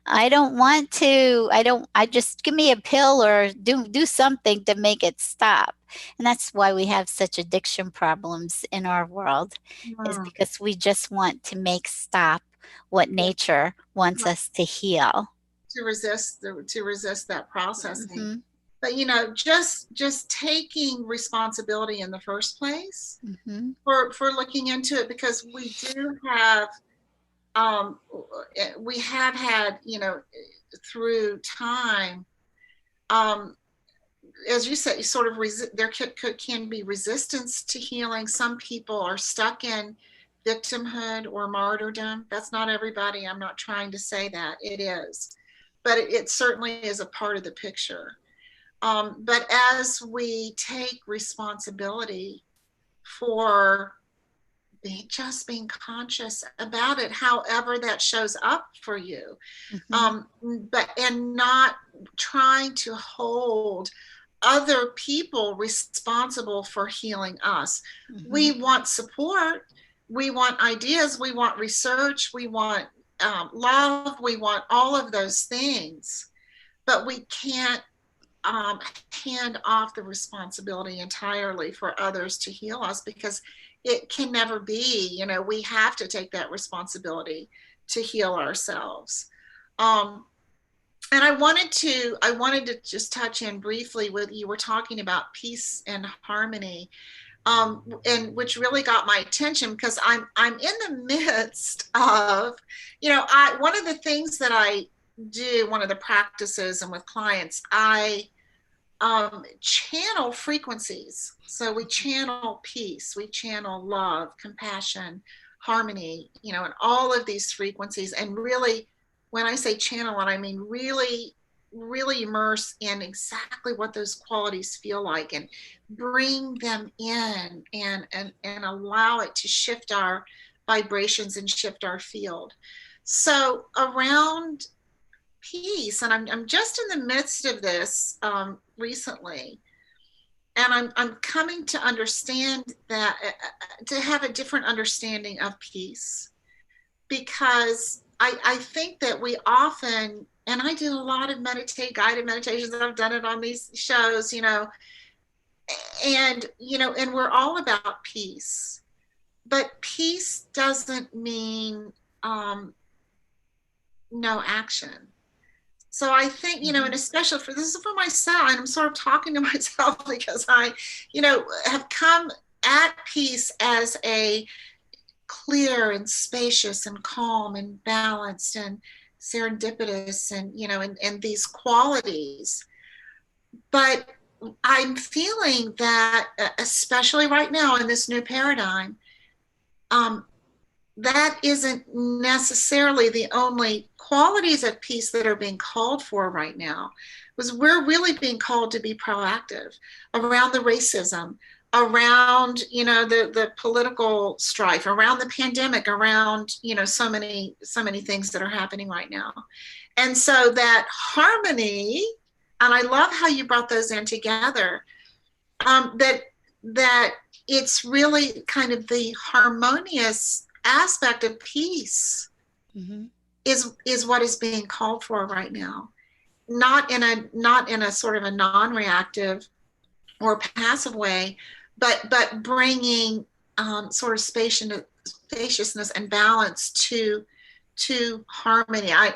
I don't want to. I just give me a pill or do something to make it stop. And that's why we have such addiction problems in our world, is Mm. because we just want to make stop what Yeah. nature wants Right. us to heal. To resist that processing. Mhm. But just taking responsibility in the first place Mhm. for looking into it, because um we have had, through time, um as you said, sort of there can be resistance to healing. Some people are stuck in victimhood or martyrdom. That's not everybody. I'm not trying to say that it is, but it certainly is a part of the picture. But as we take responsibility for just being conscious about it, however that shows up for you, Mhm. but and not trying to hold other people responsible for healing us. Mhm. We want support, we want ideas, we want research, we want love, we want all of those things, but we can't hand off the responsibility entirely for others to heal us, because it can never be. We have to take that responsibility to heal ourselves. Um, and I wanted to just touch in briefly with you were talking about peace and harmony, and which really got my attention, because I'm in the midst of, I one of the things that I do, one of the practices, and with clients, I channel frequencies. So we channel peace, we channel love, compassion, harmony, and all of these frequencies. And really, when I say channel, what I mean really, really immerse in exactly what those qualities feel like, and bring them in, and allow it to shift our vibrations and shift our field. So around peace, and I'm just in the midst of this recently, and I'm coming to understand that, to have a different understanding of peace, because I think that we often, and I do a lot of guided meditations, and I've done it on these shows, and we're all about peace, but peace doesn't mean no action. So I think, and Mhm. especially for this is for myself, and I'm sort of talking to myself, because I, have come at peace as a clear and spacious and calm and balanced and serendipitous, and, and these qualities. But I'm feeling that, especially right now in this new paradigm, um, that isn't necessarily the only qualities of peace that are being called for right now. Was we're really being called to be proactive around the racism, around the political strife, around the pandemic, around so many things that are happening right now. And so that harmony, and I love how you brought those in together, that it's really kind of the harmonious aspect of peace Mm-hmm. is what is being called for right now, not in a sort of a non-reactive or passive way, but bringing sort of spaciousness and balance to harmony. I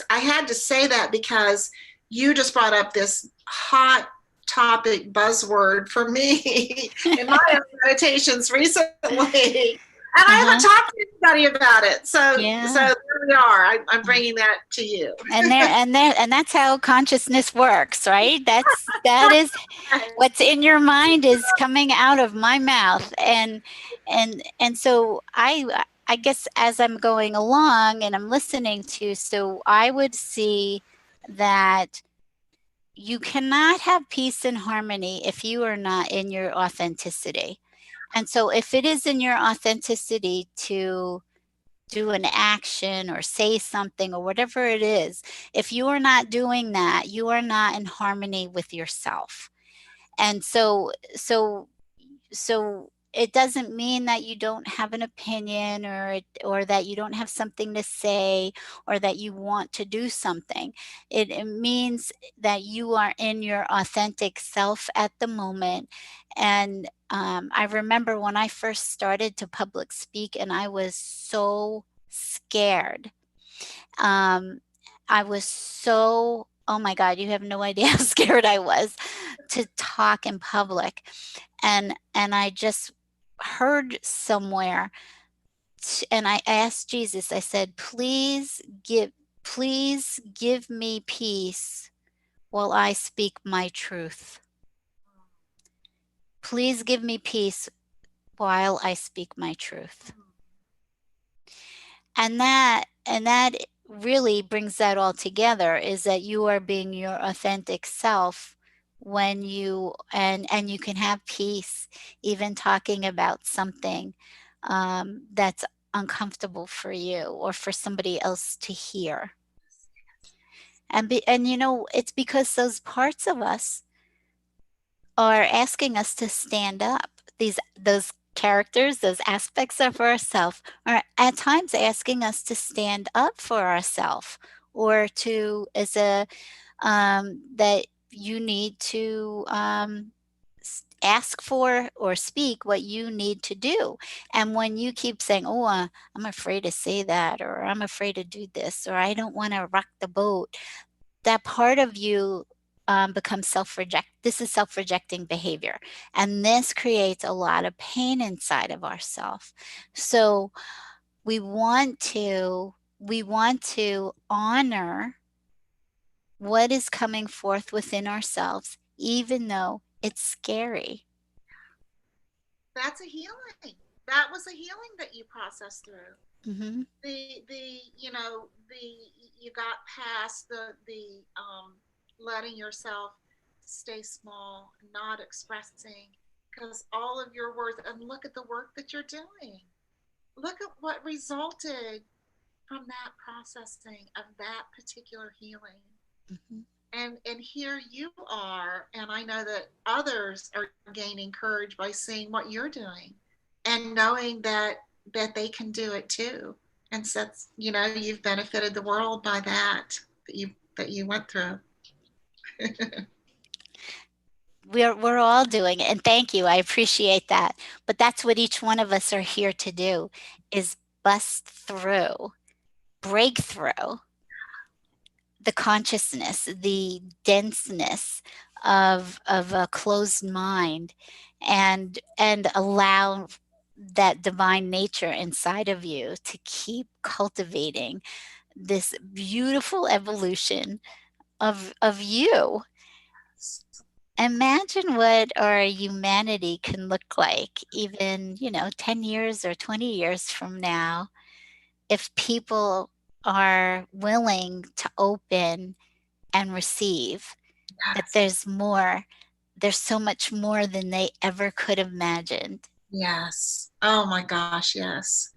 had to say that because you just brought up this hot topic buzzword for me in my own meditations recently. And I haven't Uh-huh. talked to anybody about it. So Yeah. there we are. I'm bringing that to you. And that's how consciousness works, right? That is what's in your mind is coming out of my mouth. And so I guess as I'm going along and I'm listening to, so I would see that you cannot have peace and harmony if you are not in your authenticity. And so if it is in your authenticity to do an action or say something or whatever it is, if you are not doing that, you are not in harmony with yourself. And so it doesn't mean that you don't have an opinion or that you don't have something to say or that you want to do something. It means that you are in your authentic self at the moment. And I remember when I first started to public speak, and I was so scared. um, I was so, oh my God, you have no idea how scared I was to talk in public. And I just heard somewhere, and I asked Jesus, I said, please give me peace while I speak my truth. Please give me peace while I speak my truth. And that really brings that all together, is that you are being your authentic self when and you can have peace even talking about something that's uncomfortable for you or for somebody else to hear. And it's because those parts of us are asking us to stand up. Those characters, those aspects of ourselves are at times asking us to stand up for ourselves, or to as a that you need to ask for or speak what you need to do. And when you keep saying, "Oh, I'm afraid to say that," or "I'm afraid to do this," or "I don't want to rock the boat," that part of you becomes self-reject. This is self-rejecting behavior, and this creates a lot of pain inside of ourselves. So we want to honor what is coming forth within ourselves, even though it's scary. That's a healing. That was a healing that you processed through. Mm-hmm. The you got past the letting yourself stay small, not expressing, because all of your worth, and look at the work that you're doing. Look at what resulted from that processing of that particular healing. Mm-hmm. And here you are, and I know that others are gaining courage by seeing what you're doing and knowing that they can do it too. And so that's, you've benefited the world by that you went through. We're all doing it, and thank you. I appreciate that. But that's what each one of us are here to do, is bust through, break through the consciousness, the denseness of a closed mind, and allow that divine nature inside of you to keep cultivating this beautiful evolution of you. Imagine what our humanity can look like even, 10 years or 20 years from now if people are willing to open and receive, that Yes. there's so much more than they ever could have imagined. Yes. Oh my gosh, yes.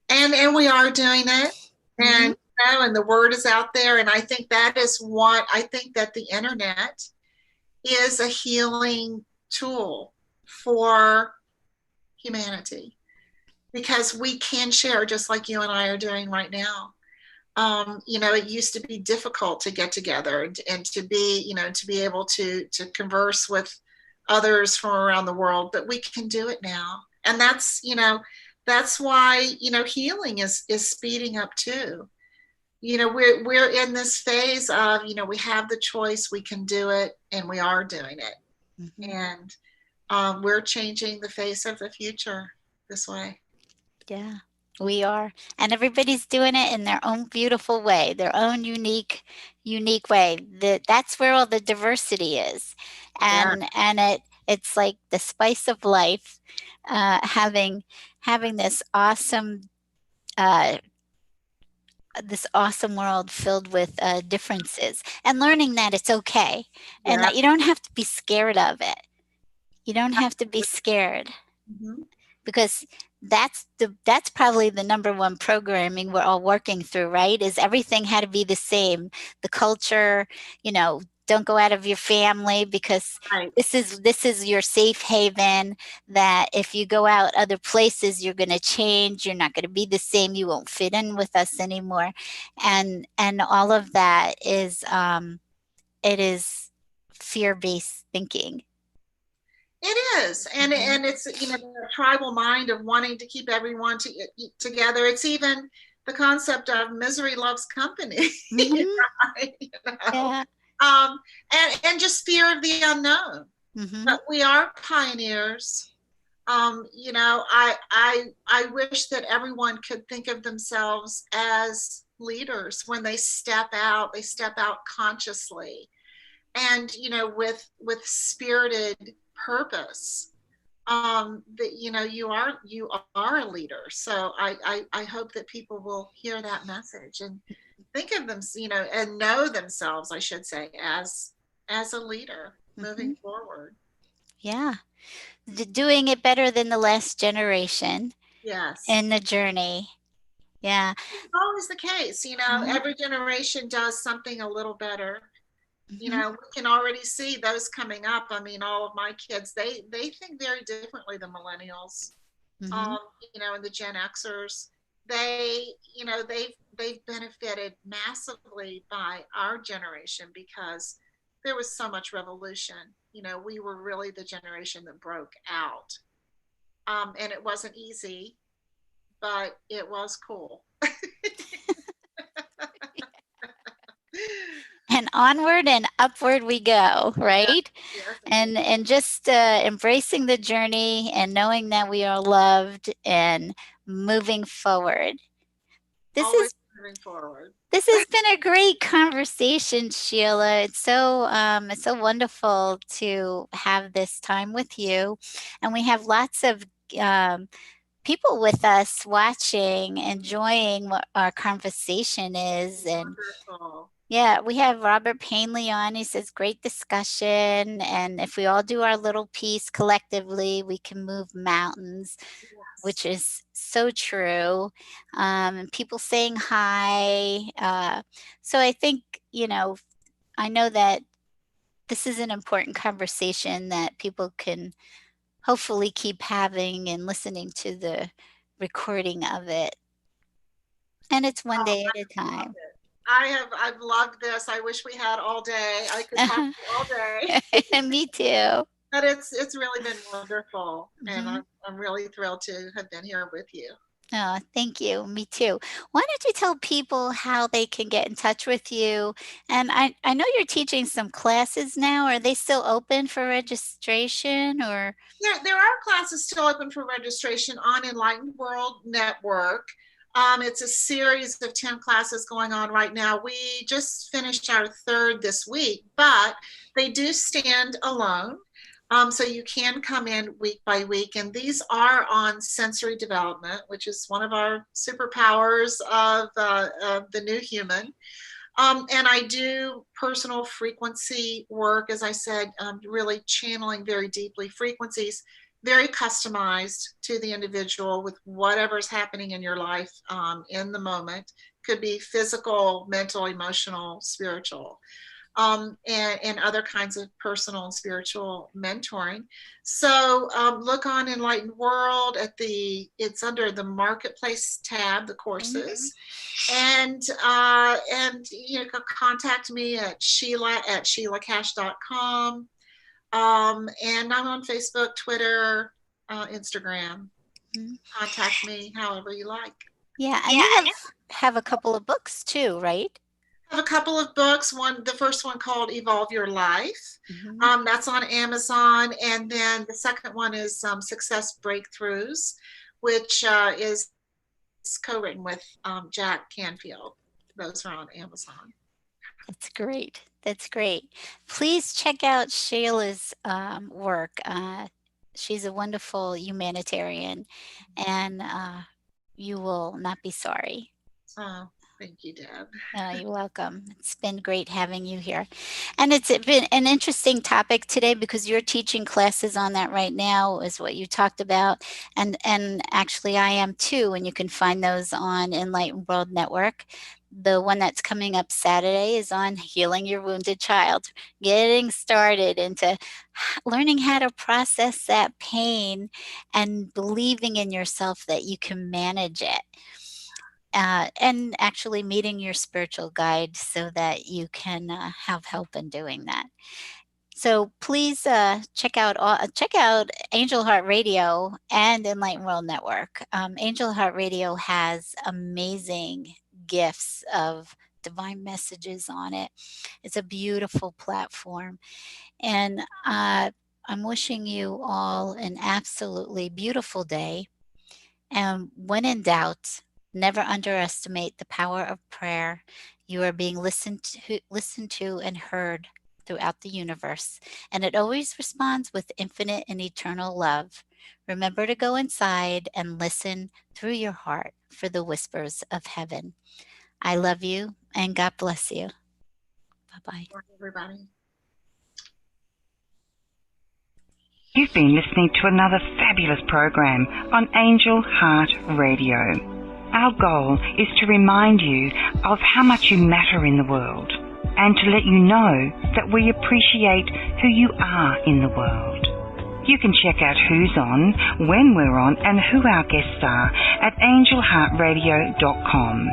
And we are doing it. Mhm. And and the word is out there. And I think that is what I think that the internet is a healing tool for humanity because we can share just like you and I are doing right now. It used to be difficult to get together and to be, to be able to converse with others from around the world, but we can do it now. And that's why, healing is speeding up too. We're in this phase of, we have the choice, we can do it, and we are doing it. Mhm. And we're changing the face of the future this way. Yeah, we are. And everybody's doing it in their own beautiful way, their own unique way. That's where all the diversity is. Yeah, And it's like the spice of life, having this uh, world filled with differences, and learning that it's okay, and yeah. that you don't have to be scared of it. You don't have to be scared, Mhm. because that's probably the number one programming we're all working through, right? Is everything had to be the same. The culture, don't go out of your family because Right. this is your safe haven. That if you go out other places, you're going to change. You're not going to be the same. You won't fit in with us anymore, and all of that is it is fear based thinking. It is, Hmm. and it's the tribal mind of wanting to keep everyone together. It's even the concept of misery loves company, Hmm. right? Yeah. And just fear of the unknown. Hmm. But we are pioneers. I wish that everyone could think of themselves as leaders when they step out. They step out consciously and with spirited purpose, that you are a leader. So I hope that people will hear that message and think of them, and know themselves, I should say, as a leader moving Hmm. forward. Yeah. Doing it better than the last generation Yes, in the journey. Yeah. it's always the case. Hmm. Every generation does something a little better. Hmm. We can already see those coming up. I mean, all of my kids, they think very differently than millennials. Hmm. um, and the Gen Xers, they, they've benefited massively by our generation because there was so much revolution. We were really the generation that broke out, and it wasn't easy, but it was cool. And onward and upward we go, Yes, right? yes, indeed. And just embracing the journey and knowing that we are loved and moving forward. This Always is moving forward. This has been a great conversation, Sheila. It's so wonderful to have this time with you, and we have lots of um, people with us watching, enjoying what our conversation is. And Wonderful. yeah, we have Robert Painley on. He says, great discussion. And if we all do our little piece collectively, we can move mountains, which Yes. is so true. And people saying hi. So I think, I know that this is an important conversation that people can hopefully keep having and listening to the recording of it. And it's one Oh, day at a I love time. it. I've loved this. I wish we had all day. I could talk to you all day. Me too. But it's really been wonderful, and Hmm. I'm really thrilled to have been here with you. Oh, thank you. Me too. Why don't you tell people how they can get in touch with you? And I know you're teaching some classes now. Are they still open for registration or? There are classes still open for registration on Enlightened World Network. It's a series of 10 classes going on right now. We just finished our third this week, but they do stand alone. So you can come in week by week, and these are on sensory development, which is one of our superpowers of the new human. And I do personal frequency work, as I said, really channeling very deeply frequencies, very customized to the individual with whatever's happening in your life in the moment. Could be physical, mental, emotional, spiritual. And other kinds of personal and spiritual mentoring. So look on Enlightened World it's under the Marketplace tab, the courses. And contact me at Sheila@SheilaCash.com. And I'm on Facebook, Twitter, Instagram. Contact me however you like. Yeah, and you have a couple of books too, right? I have a couple of books. The first one called Evolve Your Life. That's on Amazon. And then the second one is Success Breakthroughs, which is co-written with Jack Canfield. Those are on Amazon. That's great. That's great. Please check out Sheila's work. She's a wonderful humanitarian, and you will not be sorry. Oh, thank you, Deb. You're welcome. It's been great having you here. And it's been an interesting topic today because you're teaching classes on that right now, is what you talked about. And actually I am too, and you can find those on Enlightened World Network. The one that's coming up Saturday is on healing your wounded child, getting started into learning how to process that pain and believing in yourself that you can manage it. And actually meeting your spiritual guide so that you can have help in doing that. So please check out Angel Heart Radio and Enlightened World Network. Angel Heart Radio has amazing gifts of divine messages on it. It's a beautiful platform. And I'm wishing you all an absolutely beautiful day. And when in doubt, never underestimate the power of prayer. You are being listened to and heard throughout the universe, and it always responds with infinite and eternal love. Remember to go inside and listen through your heart for the whispers of heaven. I love you, and God bless you. Bye-bye. Bye, everybody. You've been listening to another fabulous program on Angel Heart Radio. Our goal is to remind you of how much you matter in the world and to let you know that we appreciate who you are in the world. You can check out who's on, when we're on, and who our guests are at angelheartradio.com.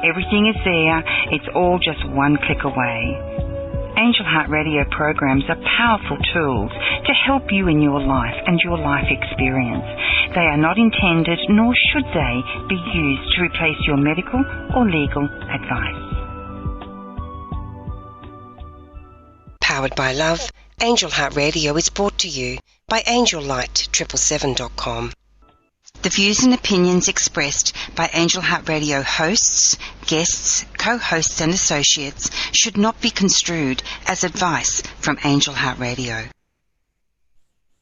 Everything is there. It's all just one click away. Angel Heart Radio programs are powerful tools to help you in your life and your life experience. They are not intended, nor should they, be used to replace your medical or legal advice. Powered by love, Angel Heart Radio is brought to you by AngelLight777.com. The views and opinions expressed by Angel Heart Radio hosts, guests, co-hosts and associates should not be construed as advice from Angel Heart Radio.